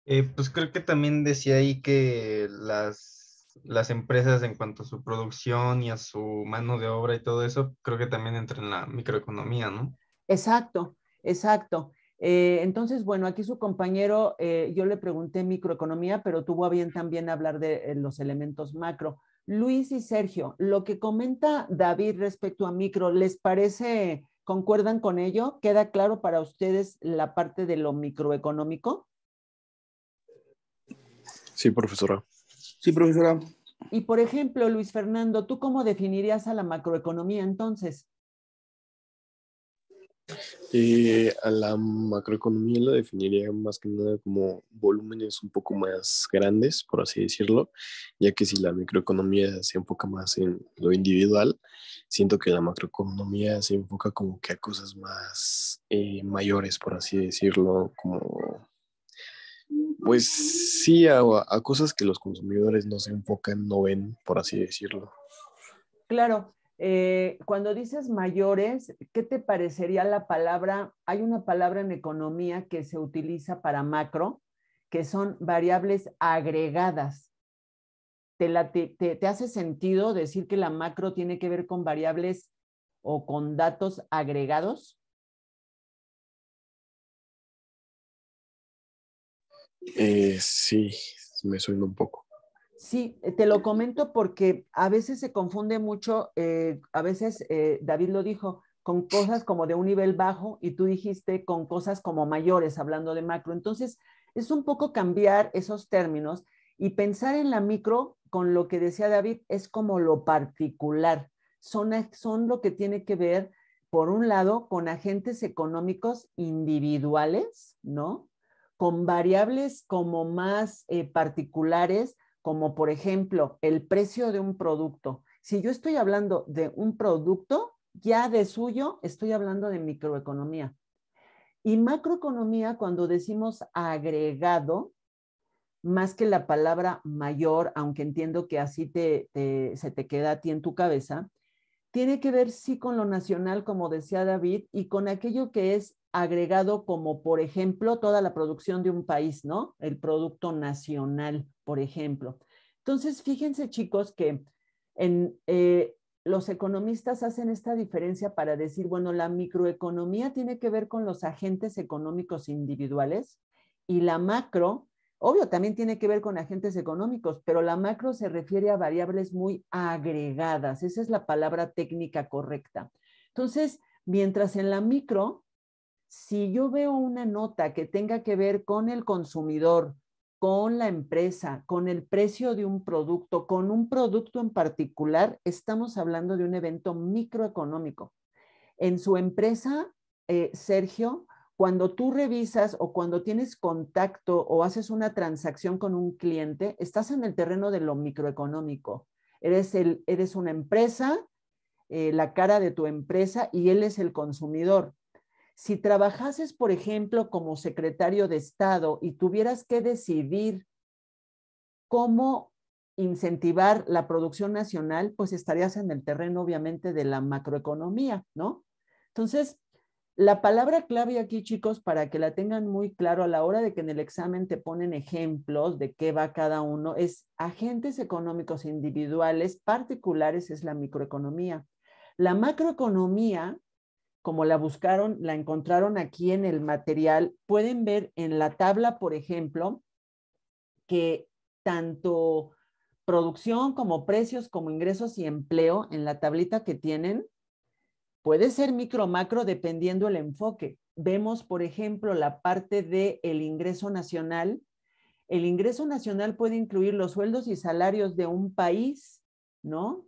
Pues creo que también decía ahí que las empresas en cuanto a su producción y a su mano de obra y todo eso, creo que también entra en la microeconomía, ¿no? Exacto, exacto. Entonces, bueno, aquí su compañero, yo le pregunté microeconomía, pero tuvo a bien también hablar de los elementos macro. Luis y Sergio, lo que comenta David respecto a micro, ¿les parece, concuerdan con ello? ¿Queda claro para ustedes la parte de lo microeconómico? Sí, profesora. Sí, profesora. Y por ejemplo, Luis Fernando, ¿tú cómo definirías a la macroeconomía entonces? A la macroeconomía la definiría más que nada como volúmenes un poco más grandes, por así decirlo, ya que si la microeconomía se enfoca más en lo individual, siento que la macroeconomía se enfoca como que a cosas más mayores, por así decirlo, como, pues sí, a cosas que los consumidores no se enfocan, no ven, por así decirlo. Claro, cuando dices mayores, ¿qué te parecería la palabra? Hay una palabra en economía que se utiliza para macro, que son variables agregadas. ¿Te hace sentido decir que la macro tiene que ver con variables o con datos agregados? Sí, me suena un poco. Sí, te lo comento porque a veces se confunde mucho, a veces David lo dijo, con cosas como de un nivel bajo y tú dijiste con cosas como mayores, hablando de macro. Entonces, es un poco cambiar esos términos y pensar en la micro con lo que decía David, es como lo particular. Son lo que tiene que ver, por un lado, con agentes económicos individuales, ¿no? Con variables como más particulares como por ejemplo el precio de un producto. Si yo estoy hablando de un producto, ya de suyo estoy hablando de microeconomía. Y macroeconomía, cuando decimos agregado, más que la palabra mayor, aunque entiendo que así se te queda a ti en tu cabeza, tiene que ver sí con lo nacional, como decía David, y con aquello que es agregado como, por ejemplo, toda la producción de un país, ¿no? El producto nacional, por ejemplo. Entonces, fíjense, chicos, que los economistas hacen esta diferencia para decir, bueno, la microeconomía tiene que ver con los agentes económicos individuales y la macro, obvio, también tiene que ver con agentes económicos, pero la macro se refiere a variables muy agregadas. Esa es la palabra técnica correcta. Entonces, mientras en la micro, si yo veo una nota que tenga que ver con el consumidor, con la empresa, con el precio de un producto, con un producto en particular, estamos hablando de un evento microeconómico. En su empresa, Sergio, cuando tú revisas o cuando tienes contacto o haces una transacción con un cliente, estás en el terreno de lo microeconómico. Eres una empresa, la cara de tu empresa y él es el consumidor. Si trabajases, por ejemplo, como secretario de Estado y tuvieras que decidir cómo incentivar la producción nacional, pues estarías en el terreno, obviamente, de la macroeconomía, ¿no? Entonces, la palabra clave aquí, chicos, para que la tengan muy claro a la hora de que en el examen te ponen ejemplos de qué va cada uno, es agentes económicos individuales particulares, es la microeconomía. La macroeconomía, como la buscaron, la encontraron aquí en el material, pueden ver en la tabla, por ejemplo, que tanto producción como precios, como ingresos y empleo en la tablita que tienen, puede ser micro macro dependiendo el enfoque. Vemos, por ejemplo, la parte del ingreso nacional. El ingreso nacional puede incluir los sueldos y salarios de un país, ¿no?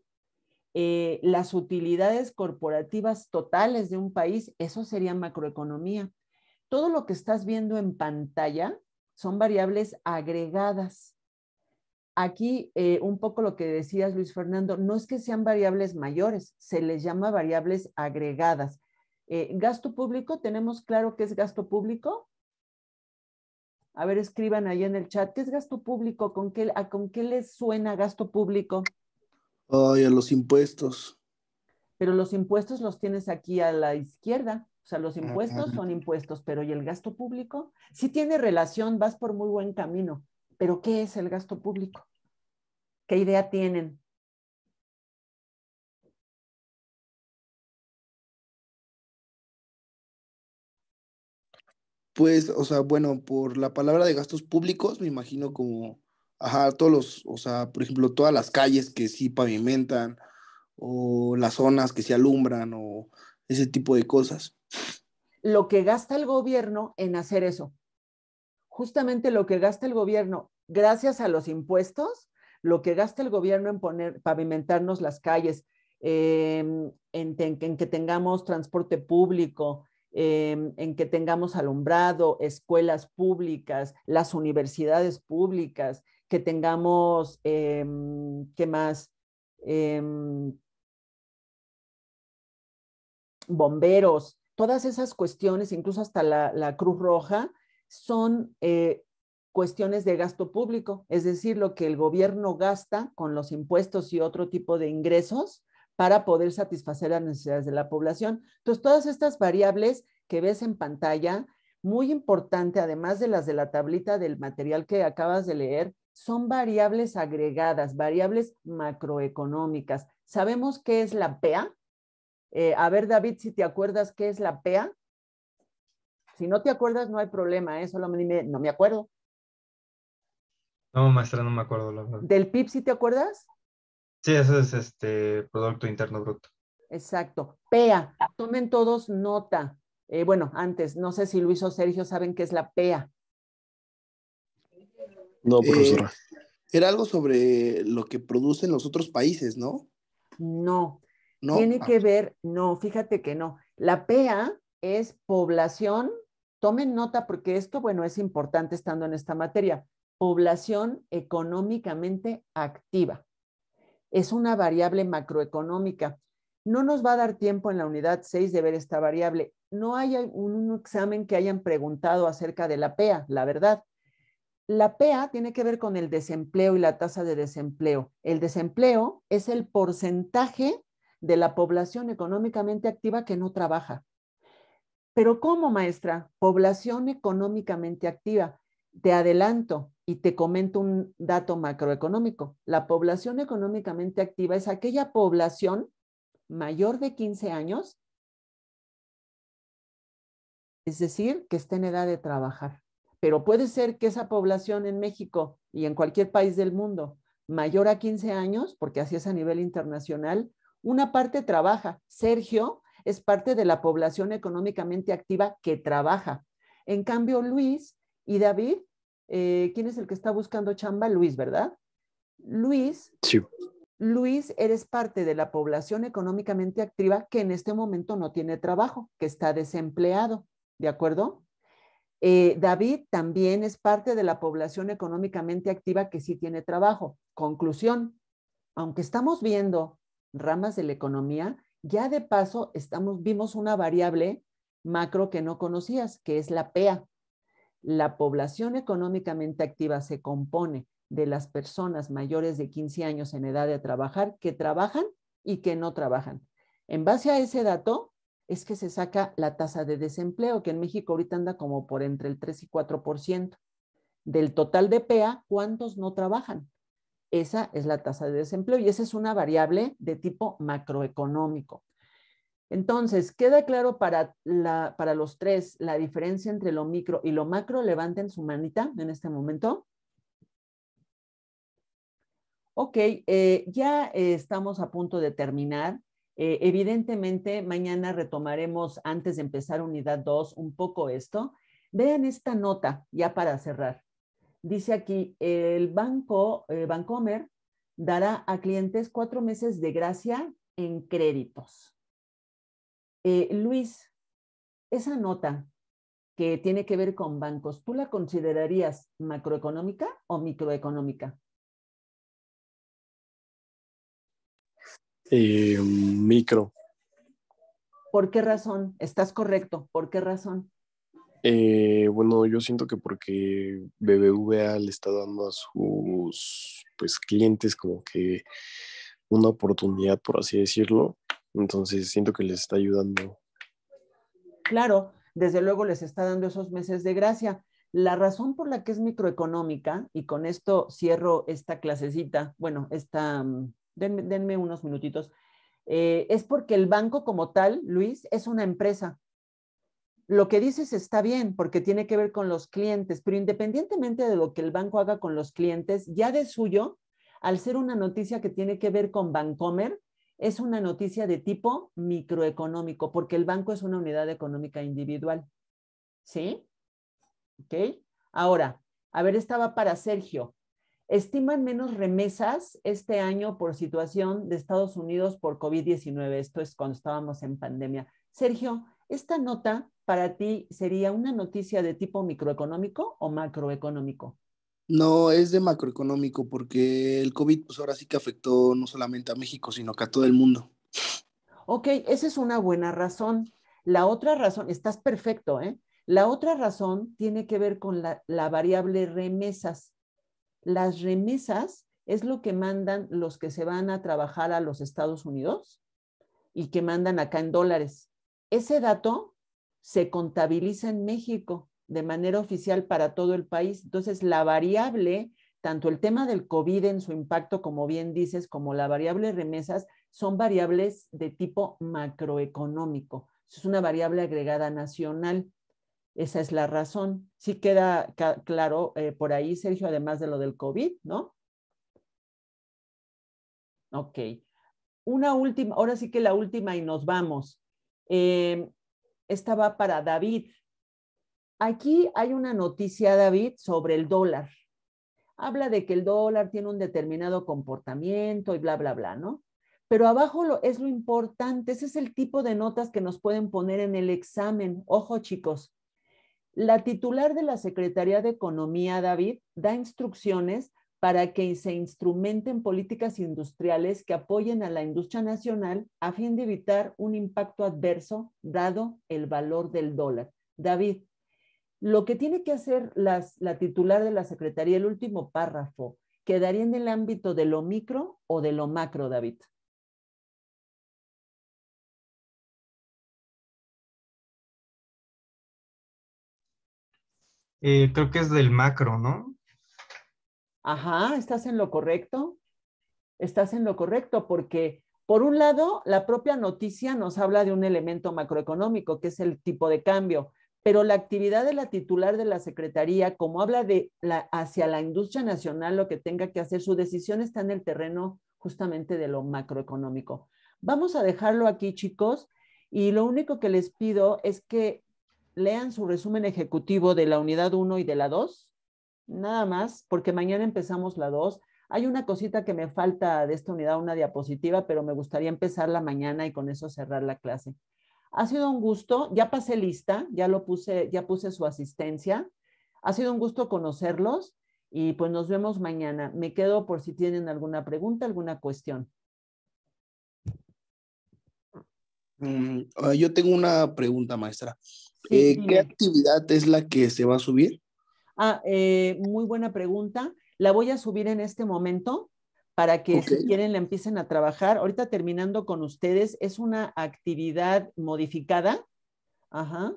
Las utilidades corporativas totales de un país, eso sería macroeconomía. Todo lo que estás viendo en pantalla son variables agregadas. Aquí un poco lo que decías, Luis Fernando, no es que sean variables mayores, se les llama variables agregadas. Gasto público, ¿tenemos claro qué es gasto público? A ver, escriban ahí en el chat, ¿qué es gasto público? ¿Con qué les suena gasto público? Ay, a los impuestos. Pero los impuestos los tienes aquí a la izquierda. O sea, los impuestos Ah, son impuestos, pero ¿y el gasto público? Sí tiene relación, vas por muy buen camino, pero ¿qué es el gasto público? ¿Qué idea tienen? pues, o sea, bueno, por la palabra de gastos públicos, me imagino como Ajá, o sea, por ejemplo, todas las calles que sí pavimentan, o las zonas que sí alumbran, o ese tipo de cosas. Lo que gasta el gobierno en hacer eso, justamente lo que gasta el gobierno, gracias a los impuestos, lo que gasta el gobierno en pavimentarnos las calles, en que tengamos transporte público, en que tengamos alumbrado, escuelas públicas, las universidades públicas, que tengamos, ¿qué más? Eh, Bomberos, todas esas cuestiones, incluso hasta la Cruz Roja, son cuestiones de gasto público, es decir, lo que el gobierno gasta con los impuestos y otro tipo de ingresos para poder satisfacer las necesidades de la población. Entonces, todas estas variables que ves en pantalla, muy importante, además de las de la tablita del material que acabas de leer, son variables agregadas, variables macroeconómicas. ¿Sabemos qué es la PEA? A ver, David, si te acuerdas qué es la PEA. Si no te acuerdas, no hay problema, solo dime, no me acuerdo. No, maestra, no me acuerdo, la verdad. ¿Del PIB sí te acuerdas? Sí, eso es Producto Interno Bruto. Exacto. PEA. Tomen todos nota. Bueno, antes, no sé si Luis o Sergio saben qué es la PEA. No, Eh, profesora. Era algo sobre lo que producen los otros países, ¿no? No. ¿No? Tiene que ver, no, fíjate que no. La PEA es población, tomen nota porque esto, bueno, es importante estando en esta materia. Población económicamente activa. Es una variable macroeconómica. No nos va a dar tiempo en la unidad 6 de ver esta variable. No hay un examen que hayan preguntado acerca de la PEA, la verdad. La PEA tiene que ver con el desempleo y la tasa de desempleo. El desempleo es el porcentaje de la población económicamente activa que no trabaja. Pero ¿cómo, maestra? Población económicamente activa. Te adelanto y te comento un dato macroeconómico. La población económicamente activa es aquella población mayor de 15 años, es decir, que está en edad de trabajar. Pero puede ser que esa población en México y en cualquier país del mundo mayor a 15 años, porque así es a nivel internacional, una parte trabaja. Sergio es parte de la población económicamente activa que trabaja. En cambio, Luis y David, ¿quién es el que está buscando chamba? Luis, ¿verdad? Luis, Sí. Luis, eres parte de la población económicamente activa que en este momento no tiene trabajo, que está desempleado, ¿de acuerdo? David también es parte de la población económicamente activa que sí tiene trabajo. Conclusión, aunque estamos viendo ramas de la economía, ya de paso vimos una variable macro que no conocías, que es la PEA. La población económicamente activa se compone de las personas mayores de 15 años en edad de trabajar que trabajan y que no trabajan. En base a ese dato es que se saca la tasa de desempleo, que en México ahorita anda como por entre el 3 y 4%. Del total de PEA, ¿cuántos no trabajan? Esa es la tasa de desempleo y esa es una variable de tipo macroeconómico. Entonces, ¿queda claro para los tres la diferencia entre lo micro y lo macro? Levanten su manita en este momento. Ok, ya estamos a punto de terminar. Evidentemente, mañana retomaremos, antes de empezar unidad 2, un poco esto. Vean esta nota, ya para cerrar. Dice aquí, el banco, Bancomer, dará a clientes 4 meses de gracia en créditos. Luis, esa nota que tiene que ver con bancos, ¿tú la considerarías macroeconómica o microeconómica? Micro. ¿Por qué razón? Estás correcto. ¿Por qué razón? Bueno, yo siento que porque BBVA le está dando a sus pues clientes como que una oportunidad, por así decirlo. Entonces siento que les está ayudando. Claro, desde luego les está dando esos meses de gracia. La razón por la que es microeconómica, y con esto cierro esta clasecita, bueno, denme unos minutitos, es porque el banco como tal, Luis, es una empresa. Lo que dices está bien porque tiene que ver con los clientes, pero independientemente de lo que el banco haga con los clientes, ya de suyo, al ser una noticia que tiene que ver con Bancomer, es una noticia de tipo microeconómico, porque el banco es una unidad económica individual. ¿Sí? ¿Ok? Ahora, a ver, esta va para Sergio. Estiman menos remesas este año por situación de Estados Unidos por COVID-19. Esto es cuando estábamos en pandemia. Sergio, ¿esta nota para ti sería una noticia de tipo microeconómico o macroeconómico? No, es de macroeconómico porque el COVID pues ahora sí que afectó no solamente a México, sino que a todo el mundo. Ok, esa es una buena razón. La otra razón, estás perfecto, ¿eh? La otra razón tiene que ver con la variable remesas. Las remesas es lo que mandan los que se van a trabajar a los Estados Unidos y que mandan acá en dólares. Ese dato se contabiliza en México de manera oficial para todo el país. Entonces, la variable, tanto el tema del COVID en su impacto, como bien dices, como la variable remesas, son variables de tipo macroeconómico. Es una variable agregada nacional. Esa es la razón. Sí queda claro por ahí, Sergio, además de lo del COVID, ¿no? Ok. Una última, ahora sí que la última y nos vamos. Esta va para David. Aquí hay una noticia, David, sobre el dólar. Habla de que el dólar tiene un determinado comportamiento y bla, bla, bla, ¿no? Pero abajo es lo importante, ese es el tipo de notas que nos pueden poner en el examen. Ojo, chicos. La titular de la Secretaría de Economía, David, da instrucciones para que se instrumenten políticas industriales que apoyen a la industria nacional a fin de evitar un impacto adverso dado el valor del dólar. David, lo que tiene que hacer la titular de la Secretaría, el último párrafo, ¿quedaría en el ámbito de lo micro o de lo macro, David? Creo que es del macro, ¿no? Ajá, estás en lo correcto. Estás en lo correcto porque, por un lado, la propia noticia nos habla de un elemento macroeconómico, que es el tipo de cambio, pero la actividad de la titular de la Secretaría, como habla de hacia la industria nacional, lo que tenga que hacer, su decisión está en el terreno justamente de lo macroeconómico. Vamos a dejarlo aquí, chicos, y lo único que les pido es que lean su resumen ejecutivo de la unidad 1 y de la 2, nada más, porque mañana empezamos la 2. Hay una cosita que me falta de esta unidad, una diapositiva, pero me gustaría empezarla mañana y con eso cerrar la clase. Ha sido un gusto, ya pasé lista, ya puse su asistencia. Ha sido un gusto conocerlos y pues nos vemos mañana. Me quedo por si tienen alguna pregunta, alguna cuestión. Yo tengo una pregunta, maestra. Sí, ¿Qué dime. actividad es la que se va a subir? Muy buena pregunta. La voy a subir en este momento para que Ok. si quieren la empiecen a trabajar. Ahorita terminando con ustedes, es una actividad modificada, ajá,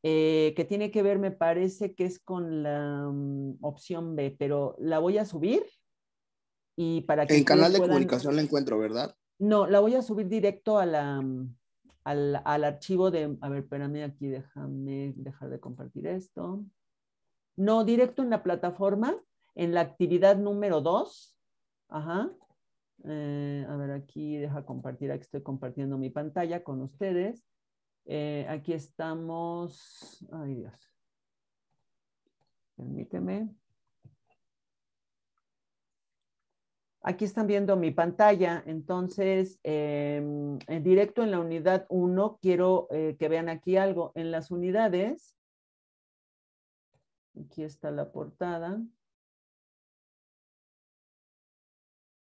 que tiene que ver, me parece que es con la opción B, pero la voy a subir y para que En ustedes canal de puedan, comunicación la encuentro, ¿verdad? no, la voy a subir directo a al archivo de, a ver, espérame aquí, déjame dejar de compartir esto. No, directo en la plataforma, en la actividad número 2. Ajá. A ver, aquí deja compartir, aquí estoy compartiendo mi pantalla con ustedes. Aquí estamos. Ay, Dios. Permíteme. Aquí están viendo mi pantalla. Entonces, en directo en la unidad 1, quiero que vean aquí algo. En las unidades, aquí está la portada.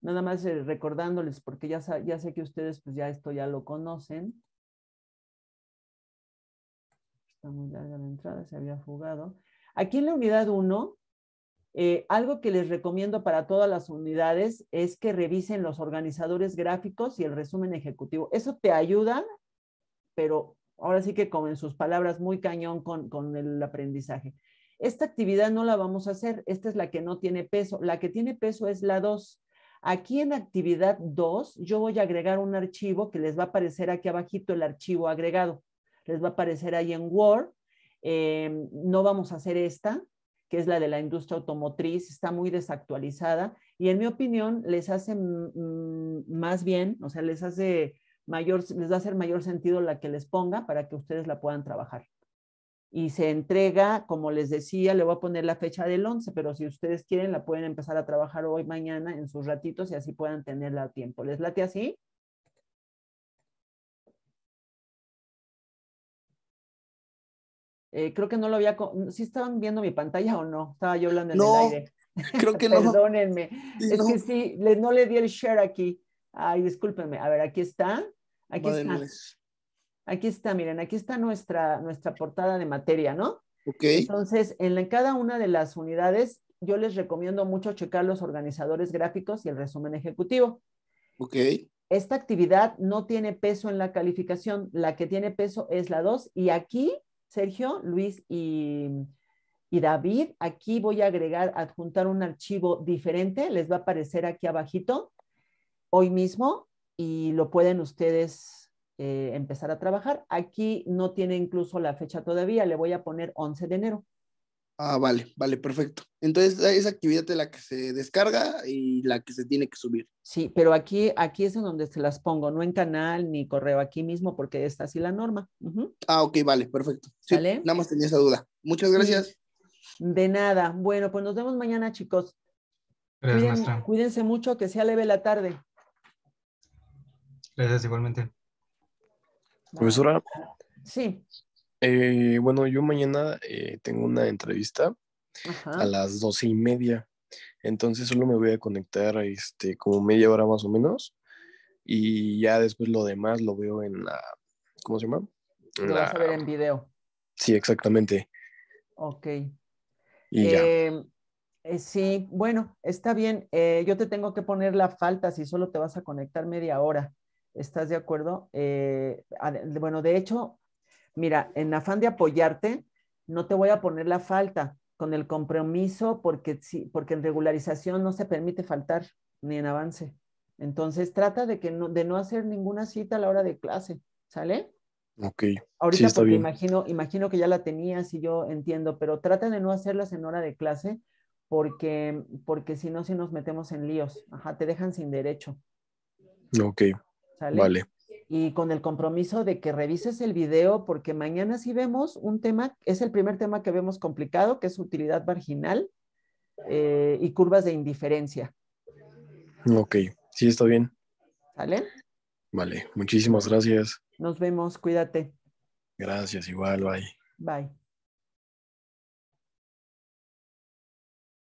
Nada más recordándoles, porque ya sé que ustedes pues ya esto ya lo conocen. Está muy larga la entrada, se había fugado. Aquí en la unidad 1, algo que les recomiendo para todas las unidades es que revisen los organizadores gráficos y el resumen ejecutivo. Eso te ayuda, pero ahora sí que como en sus palabras, muy cañón con el aprendizaje. Esta actividad no la vamos a hacer, esta es la que no tiene peso. La que tiene peso es la 2. Aquí en actividad 2, yo voy a agregar un archivo que les va a aparecer aquí abajito el archivo agregado. Les va a aparecer ahí en Word No vamos a hacer esta, que es la de la industria automotriz, está muy desactualizada y en mi opinión les hace más bien, o sea, les va a hacer mayor sentido la que les ponga para que ustedes la puedan trabajar. Y se entrega, como les decía, le voy a poner la fecha del 11, pero si ustedes quieren la pueden empezar a trabajar hoy, mañana, en sus ratitos y así puedan tenerla a tiempo. ¿Les late así? Creo que no lo había... ¿Sí estaban viendo mi pantalla o no? Estaba yo hablando en el No, aire. creo que no. Perdónenme. Sí, Es no. que sí, no le di el share aquí. Ay, discúlpenme. A ver, aquí está. Aquí Va de está. nuez. Aquí está, miren, aquí está nuestra portada de materia, ¿no? Ok, Entonces, cada una de las unidades, yo les recomiendo mucho checar los organizadores gráficos y el resumen ejecutivo. ok. Esta actividad no tiene peso en la calificación, la que tiene peso es la 2 y aquí, Sergio, Luis y David, aquí voy a adjuntar un archivo diferente, les va a aparecer aquí abajito, hoy mismo, y lo pueden ustedes empezar a trabajar. Aquí no tiene incluso la fecha todavía, le voy a poner 11 de enero. Ah, vale, vale, perfecto. Entonces, esa actividad es la que se descarga y la que se tiene que subir. Sí, pero aquí es en donde se las pongo, no en canal ni correo, aquí mismo porque está así la norma. Ah, ok, vale, perfecto. Sí, ¿Sale? nada más tenía esa duda. Muchas Sí, gracias. de nada. Bueno, pues nos vemos mañana, chicos. Gracias, maestra. Cuídense mucho, que sea leve la tarde. Gracias igualmente. Bye. Profesora, Sí. bueno, yo mañana tengo una entrevista Ajá. a las 12:30. Entonces solo me voy a conectar como media hora más o menos. Y ya después lo demás lo veo en la, ¿cómo se llama? Lo vas a ver en video. Sí, exactamente. Ok. Y ya. Sí, bueno, está bien. Yo te tengo que poner la falta si solo te vas a conectar media hora. ¿Estás de acuerdo? Bueno, de hecho, mira, en afán de apoyarte, no te voy a poner la falta con el compromiso porque, sí, porque en regularización no se permite faltar ni en avance. Entonces, trata de no hacer ninguna cita a la hora de clase, ¿sale? Ok. Sí, Ahorita está porque bien. imagino que ya la tenías y yo entiendo, pero trata de no hacerlas en hora de clase porque si no, si nos metemos en líos. Ajá, te dejan sin derecho, Ok. ¿sale? Vale. Y con el compromiso de que revises el video porque mañana sí vemos un tema, es el primer tema que vemos complicado, que es utilidad marginal y curvas de indiferencia, Ok. Sí, está bien. ¿sale? Vale. Muchísimas Bueno, gracias. nos vemos, cuídate. Gracias, igual, bye. Bye.